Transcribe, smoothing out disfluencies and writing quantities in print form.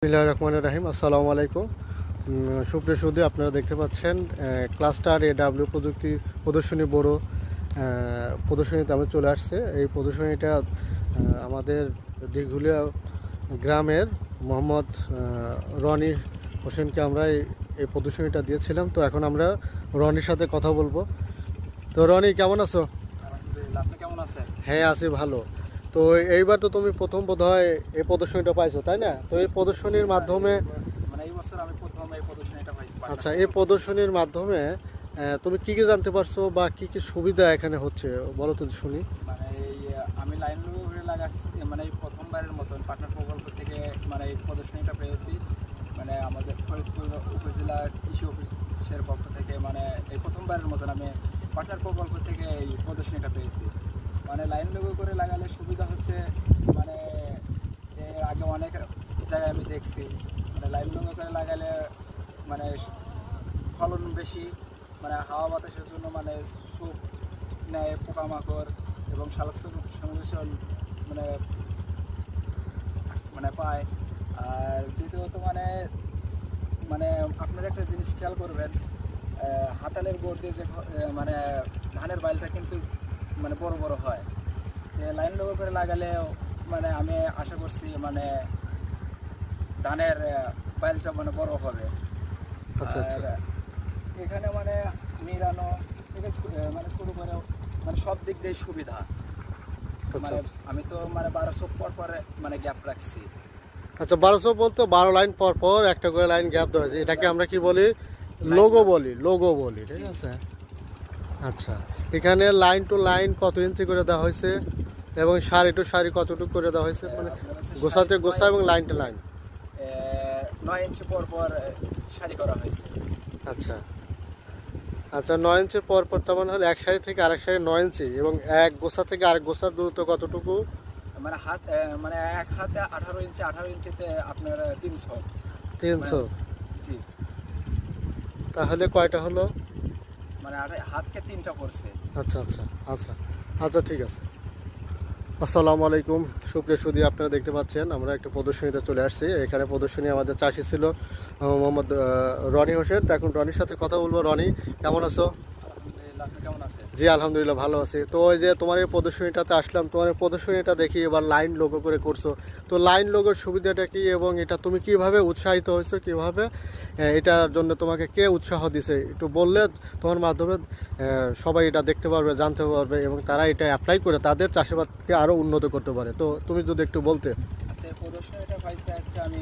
বিসমিল্লাহির রহমানির রহিম। আসসালামু আলাইকুম। সুপ্রিয় সুধী, আপনারা দেখতে পাচ্ছেন ক্লাস্টার এডাব্লিউ প্রযুক্তি প্রদর্শনী বড় প্রদর্শনীতে আমি চলে আসছে। এই প্রদর্শনীটা আমাদের দিঘুলিয়া গ্রামের মোহাম্মদ রনি হোসেনকে আমরা এই প্রদর্শনীটা দিয়েছিলাম। তো এখন আমরা রনির সাথে কথা বলবো। তো রনি, কেমন আছো? আলহামদুলিল্লাহ, আপনি কেমন আছেন? হ্যাঁ, আছি ভালো। তো এইবার তো তুমি প্রথম বোধহয় এই প্রদর্শনীটা পাইছো, তাই না? তো এই প্রদর্শনীর মাধ্যমে মানে এই বছর আমি প্রথম এই প্রদর্শনীটা পাইছি। আচ্ছা, এই প্রদর্শনীর মাধ্যমে তুমি কি কি জানতে পারছো বা কি কি সুবিধা এখানে হচ্ছে বলো তো শুনি। মানে এই আমি লাইন ঘুরে লাগাচ্ছি, মানে এই প্রথমবারের মতন পাটনার প্রকল্প থেকে মানে এই প্রদর্শনীটা পেয়েছি। মানে আমাদের ফরিদপুর উপজেলা কৃষি অফিসের পক্ষ থেকে মানে এই প্রথমবারের মতন আমি পাটনার প্রকল্প থেকে এই প্রদর্শনীটা পেয়েছি। মানে লাইন লোগো করে লাগালে সুবিধা হচ্ছে, মানে এর আগে অনেক জায়গায় আমি দেখছি মানে লাইন লোগো করে লাগালে মানে ফলন বেশি, মানে হাওয়া বাতাসের জন্য মানে সুপ নেয় পোকামাকড় এবং সালোক সংশ্লেষণ মানে মানে পায়। আর দ্বিতীয়ত মানে মানে আপনারা একটা জিনিস খেয়াল করবেন, হাতালের গোড় দিয়ে যে মানে ধানের বাইলটা কিন্তু মানে বড় বড় হয়। লাইন লোগো করে লাগালে মানে আমি আশা করছি মানে ধানের বাইলটা মানে বড় হবে। আচ্ছা আচ্ছা। আর এখানে মানে নিরানো থেকে মানে শুরু করে মানে সব দিক দিয়ে সুবিধা। মানে আমি তো মানে 1200 পর পরে মানে গ্যাপ রাখছি। আচ্ছা, 1200 বলতে 12 লাইন পর পর একটা করে লাইন গ্যাপ দেওয়া হয়েছে। এটাকে আমরা কি বলি? লোগো বলি, ঠিক আছে। আচ্ছা, এখানে লাইন টু লাইন কত ইঞ্চি করে দেওয়া হয়েছে এবং সারি টু সারি কতটুকু করে দেওয়া হয়েছে, মানে গোছাতে গোছা এবং লাইন টু লাইন 9 ইঞ্চি পর পর সারি করা হয়েছে। আচ্ছা আচ্ছা, 9 ইঞ্চি পর পর, তার মানে হলো এক সারি থেকে আরেক সারি 9 ইঞ্চি এবং এক গোছা থেকে আরেক গোছার দূরত্ব কতটুকু? মানে হাত মানে এক হাতে 18 ইঞ্চি, 18 ইঞ্চিতে আপনার 300। 300? জি, তাহলে কয়টা হলো? মানে হাতকে 3টা পড়ছে। আচ্ছা আচ্ছা আচ্ছা আচ্ছা, ঠিক আছে। আসসালামু আলাইকুম। সুপ্রিয় সুধী, আপনারা দেখতে পাচ্ছেন আমরা একটা প্রদর্শনীতে চলে আসছি। এখানে প্রদর্শনী আমাদের চাষি ছিল মোহাম্মদ রনি হোসেন। তো এখন রনির সাথে কথা বলবো। রনি, কেমন আছো? আলহামদুলিল্লাহ, আপনি কেমন আছেন? জি আলহামদুলিল্লাহ, ভালো আছি। তো ওই যে তোমার এই প্রদর্শনীটাতে আসলাম, তোমার এই প্রদর্শনীটা দেখি এবার লাইন লোগো করে করছো। তো লাইন লোগোর সুবিধাটা কি এবং এটা তুমি কিভাবে উৎসাহিত হয়েছো, কিভাবে এটার জন্য তোমাকে কে উৎসাহ দিছে একটু বললে তোমার মাধ্যমে সবাই এটা দেখতে পারবে, জানতে পারবে এবং তারা এটা অ্যাপ্লাই করে তাদের চাষাবাদকে আরও উন্নত করতে পারে। তো তুমি যদি একটু বলতে। আচ্ছা, এই প্রদর্শনীটা পাইছে হচ্ছে আমি